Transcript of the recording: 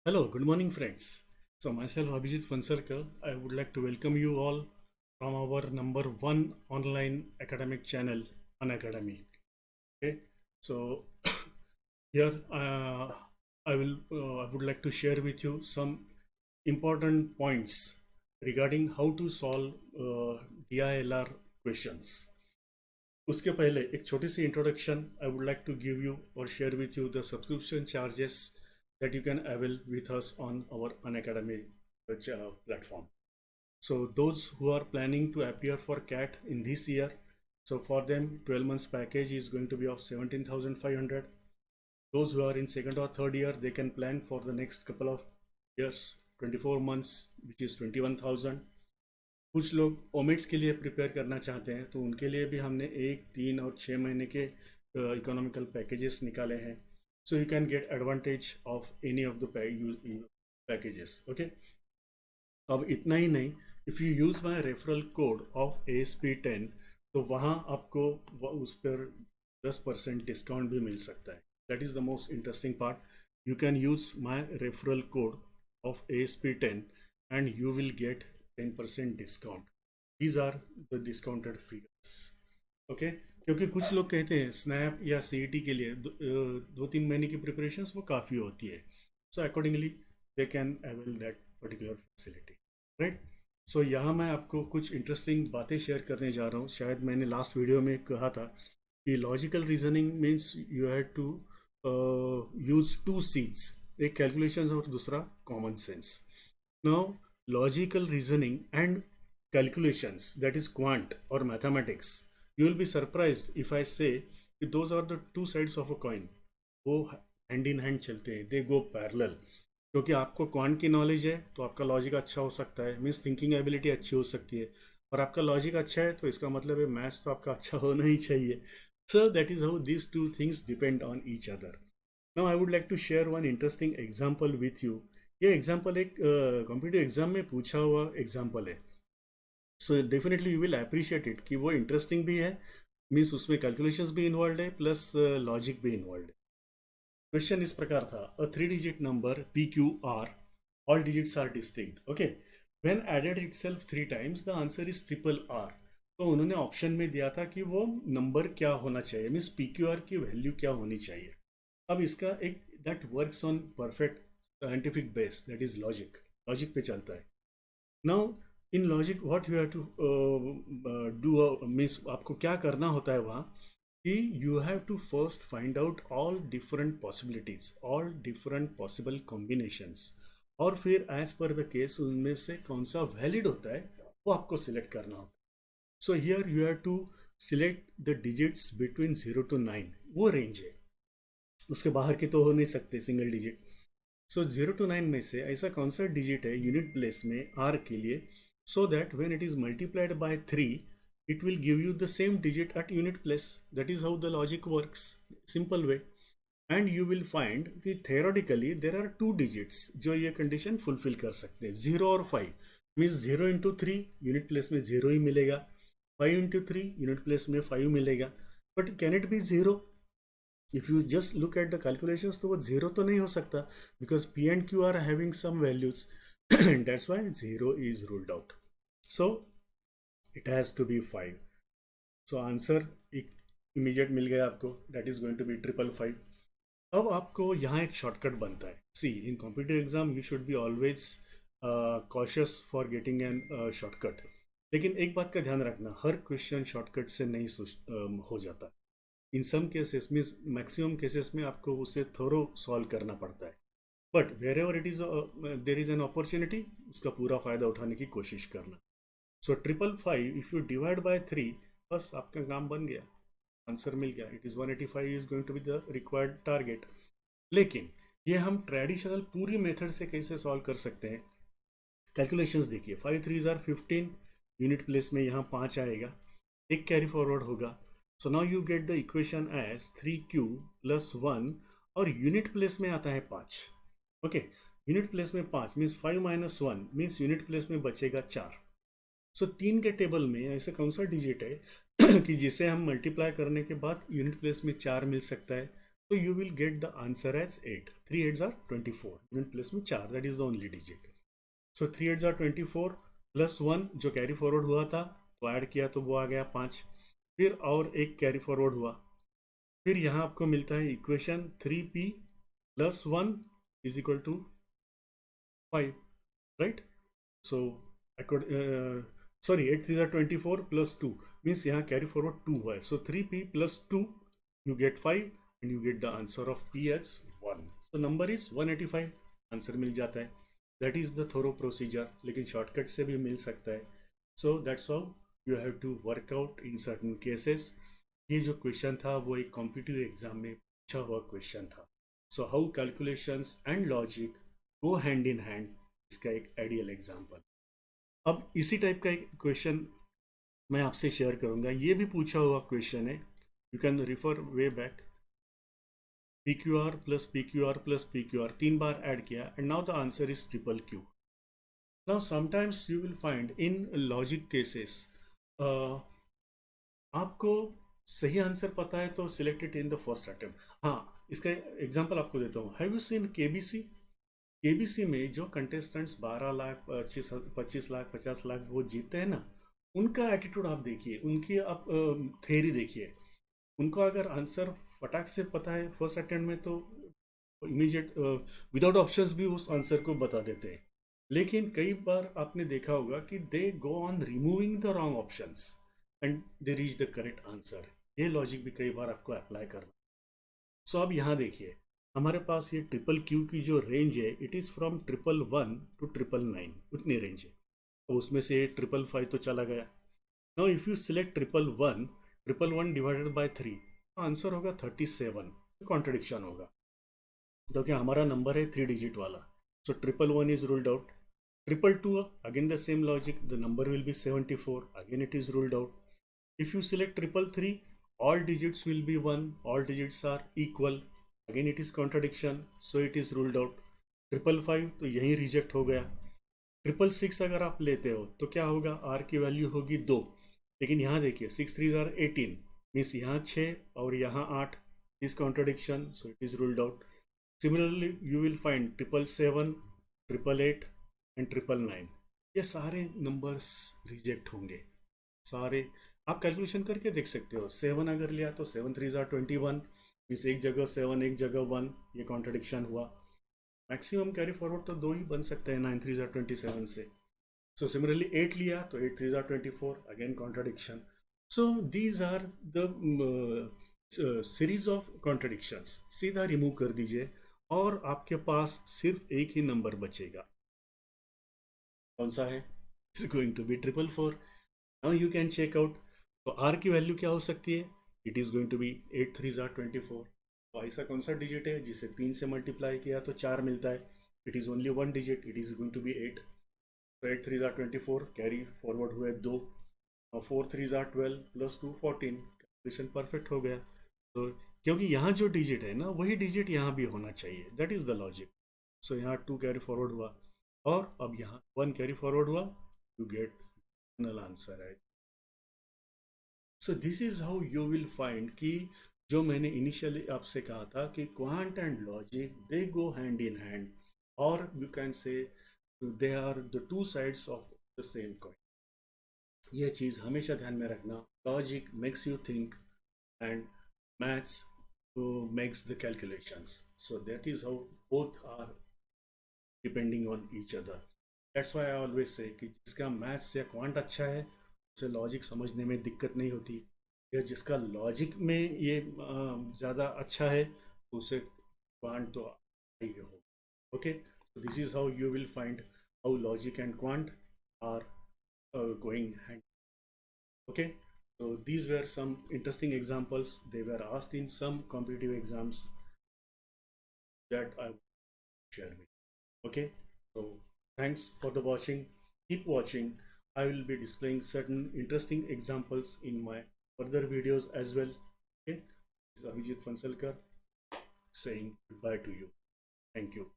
Hello, good morning, friends. So, myself, Abhijit Phansalkar, I would like to welcome you all from our number one online academic channel, Unacademy. Okay, so here I would like to share with you some important points regarding how to solve DILR questions. उसके पहले एक छोटी सी introduction I would like to give you और share with you the subscription charges that you can avail with us on our Unacademy platform. So those who are planning to appear for CAT in this year, so for them 12 months package is going to be of 17,500. Those who are in second or third year, they can plan for the next couple of years, 24 months, which is 21,000. कुछ लोग ओमेट्स के लिए prepare करना चाहते हैं तो उनके लिए भी हमने 1, 3 और 6 महीने के इकोनॉमिकल पैकेजेस निकाले हैं. So you can get advantage of any of the packages. Okay. अब इतना ही नहीं, if you use my referral code of ASP10 तो वहाँ आपको उस पर 10% डिस्काउंट भी मिल सकता है. That is the most interesting part. You can use my referral code of ASP10 and you will get 10% discount. These are the discounted figures. Okay. क्योंकि कुछ लोग कहते हैं स्नैप या CET के लिए 2-3 महीने की प्रिपरेशंस वो काफ़ी होती है. So accordingly they can avail that particular facility, right. So यहाँ मैं आपको कुछ इंटरेस्टिंग बातें शेयर करने जा रहा हूँ. शायद मैंने लास्ट वीडियो में कहा था कि logical reasoning means you have to use 2 seeds, एक कैलकुलेशन और दूसरा common sense. Now logical reasoning and calculations, that is quant or mathematics, you will be surprised if I say those are the two sides of a coin. वो hand in hand चलते हैं, दे गो parallel. क्योंकि आपको quant की knowledge है तो आपका logic अच्छा हो सकता है, मीन्स थिंकिंग एबिलिटी अच्छी हो सकती है. और आपका लॉजिक अच्छा है तो इसका मतलब है मैथ्स तो आपका अच्छा होना ही चाहिए. So that is how these two things depend on each other. Now I would like to share one interesting example with you. ये एग्जाम्पल एक कॉम्पिटिटिव एग्जाम में पूछा हुआ एग्जाम्पल है. So definitely you will appreciate it कि वो interesting भी है, मीन्स उसमें कैलकुलेशंस भी इन्वॉल्व है प्लस लॉजिक भी इन्वॉल्व है. क्वेश्चन इस प्रकार था, a 3 digit number PQR, all digits are distinct. Okay. When added itself 3 times the answer is RRR. तो उन्होंने ऑप्शन में दिया था कि वो नंबर क्या होना चाहिए, मीन्स PQR की वैल्यू क्या होनी चाहिए. अब इसका एक that works on perfect scientific base, that is logic. Logic पे चलता है. Now in logic what you have to do means आपको क्या करना होता है वहाँ कि you have to first find out all different possibilities, all different possible combinations, और फिर एज पर द केस उनमें से कौन सा वैलिड होता है वो आपको सिलेक्ट करना होता है. So here you have to select the digits between 0 to 9. वो रेंज है, उसके बाहर के तो हो नहीं सकते सिंगल डिजिट. सो 0 to 9 में से ऐसा कौन सा डिजिट है यूनिट प्लेस में R के लिए, so that when it is multiplied by 3 it will give you the same digit at unit place. That is how the logic works, simple way. And you will find that theoretically there are 2 digits जो ये condition fulfill कर सकते हैं, 0 और 5. Means 0 into 3 unit place में 0 ही मिलेगा, 5 into 3 unit place में 5 मिलेगा. But can it be 0? If you just look at the calculations तो वो 0 तो नहीं हो सकता, because P and Q are having some values. That's why 0 is ruled out. So it has to be 5. So answer एक immediate मिल गया आपको, that is going to be 555. अब आपको यहाँ एक शॉर्टकट बनता है. See in competitive exam you should be always cautious for getting an shortcut. लेकिन एक बात का ध्यान रखना, हर क्वेश्चन शॉर्टकट से नहीं हो जाता. In some cases means maximum cases में आपको उसे थोरो सॉल्व करना पड़ता है. But wherever it is there is an opportunity, उसका पूरा फ़ायदा उठाने की कोशिश करना. So 555 if you divide by 3, बस आपका काम बन गया, आंसर मिल गया. It is 185 is going to be the required target. लेकिन ये हम ट्रेडिशनल पूरी मेथड से कैसे सॉल्व कर सकते हैं. कैलकुलेशंस देखिए, 5 3s are 15, यूनिट प्लेस में यहाँ 5 आएगा, एक कैरी फॉरवर्ड होगा. So now you get the equation as 3Q + 1 और यूनिट प्लेस में आता है 5. ओके. यूनिट प्लेस में 5 मीन्स 5 - 1 मीन्स यूनिट प्लेस में बचेगा 4. सो 3 के टेबल में ऐसा कौन सा डिजिट है कि जिसे हम मल्टीप्लाई करने के बाद यूनिट प्लेस में 4 मिल सकता है. So you will get the answer as 8. 3 8s are 24. Then plus में 4, that is the only digit. So 3 8s are 24 plus 1 जो कैरी फॉरवर्ड हुआ था तो ऐड किया तो वो आ गया 5. फिर और एक कैरी फॉरवर्ड हुआ. फिर यहाँ आपको मिलता है equation 3p plus 1 is equal to 5, right? So sorry, 8 3s are 24 plus 2 means यहाँ carry forward 2 हुआ है. So 3p plus 2 you get 5 and you get the answer of p as 1. So number is 185. Answer मिल जाता है. That is the thorough procedure. लेकिन shortcut से भी मिल सकता है. So that's how you have to work out in certain cases. ये जो क्वेश्चन था वो एक कॉम्पिटिटिव एग्जाम में पूछा हुआ क्वेश्चन था. So how calculations and logic go hand in hand, इसका एक आइडियल एग्जाम्पल. अब इसी टाइप का एक क्वेश्चन मैं आपसे शेयर करूंगा. ये भी पूछा हुआ क्वेश्चन है. You can refer way back. P Q R plus P Q R plus P Q R 3 बार ऐड किया and now the answer is triple Q. Now sometimes you will find in logic cases आपको सही answer पता है तो select it in the first attempt. हाँ, इसका example आपको देता हूँ. Have you seen KBC? KBC में जो कंटेस्टेंट्स 12 लाख 25 लाख 50 लाख वो जीतते हैं ना, उनका एटीट्यूड आप देखिए, उनकी आप थ्योरी देखिए. उनको अगर आंसर फटाक से पता है फर्स्ट अटेम्प्ट में तो इमीडिएट विदाउट ऑप्शंस भी उस आंसर को बता देते हैं. लेकिन कई बार आपने देखा होगा कि they go on removing the wrong options and they reach the correct answer. ये लॉजिक भी कई बार आपको अप्लाई करना. सो अब यहाँ देखिए, हमारे पास ये ट्रिपल क्यू की जो रेंज है इट इज़ फ्रॉम 111 to 999, उतनी रेंज है. तो उसमें से 555 तो चला गया. Now if you select 111 divided by 3, answer होगा 37. कॉन्ट्रडिक्शन होगा तो क्या हमारा नंबर है 3 डिजिट वाला. सो 111 is ruled out. 222 again the same logic, the number will be 74, again it is ruled out. If you select 333, all digits will be 1, all digits are equal, again it is contradiction, so it is ruled out. 555 तो यही reject हो गया. 666 अगर आप लेते हो तो क्या होगा, r की वैल्यू होगी 2. लेकिन यहाँ देखिए 6 3s are 18 मीन्स यहाँ 6 और यहाँ 8, is contradiction, so it is ruled out. Similarly you will find 777, 888 and 999. ये सारे नंबर्स रिजेक्ट होंगे सारे. आप कैलकुलेशन करके देख सकते हो. 7 अगर लिया तो 7 3s are 21 मीन्स एक जगह 7 एक जगह 1, ये कॉन्ट्रडिक्शन हुआ. मैक्सिमम कैरी फॉरवर्ड तो 2 ही बन सकते हैं 9 3s are 27 से. सो सिमिलरली 8 लिया तो 8 3s are 24, again contradiction. So these are the series of contradictions. सीधा रिमूव कर दीजिए और आपके पास सिर्फ एक ही नंबर बचेगा. कौन सा है? It's going to be 444. Now you can check out. तो r की वैल्यू क्या हो सकती है? It is going to be 8 3s are 24. तो ऐसा कौन सा डिजिट है जिसे 3 से मल्टीप्लाई किया तो 4 मिलता है? It is only 1 digit, it is going to be 8. तो 8 3s are 24, कैरी फॉरवर्ड हुए 2. 4 3s are 12 plus 2 14. Calculation perfect हो गया. तो क्योंकि यहाँ जो डिजिट है ना वही डिजिट यहाँ भी होना चाहिए, that is the logic. So यहाँ 2 कैरी फॉरवर्ड हुआ और अब यहाँ 1 कैरी फॉरवर्ड हुआ, यू गेट फाइनल आंसर है. So this is how you will find कि जो मैंने इनिशियली आपसे कहा था कि quant and logic they go hand in hand, और you can say they are the two sides of the same coin. यह चीज़ हमेशा ध्यान में रखना. Logic makes you think and maths makes the calculations. So that is how both are depending on each other. That's why I always say कि जिसका maths या quant अच्छा है उसे लॉजिक समझने में दिक्कत नहीं होती, या जिसका लॉजिक में ये ज़्यादा अच्छा है तो उसे क्वांट तो ही हो. Okay, so this is how you will find how logic and quant are going hand. Okay, so these were some interesting examples. They were asked in some competitive exams that I will share with you. Okay, so thanks for the watching. Keep watching. I will be displaying certain interesting examples in my further videos as well. Okay, this is Abhijit Phansalkar saying goodbye to you. Thank you.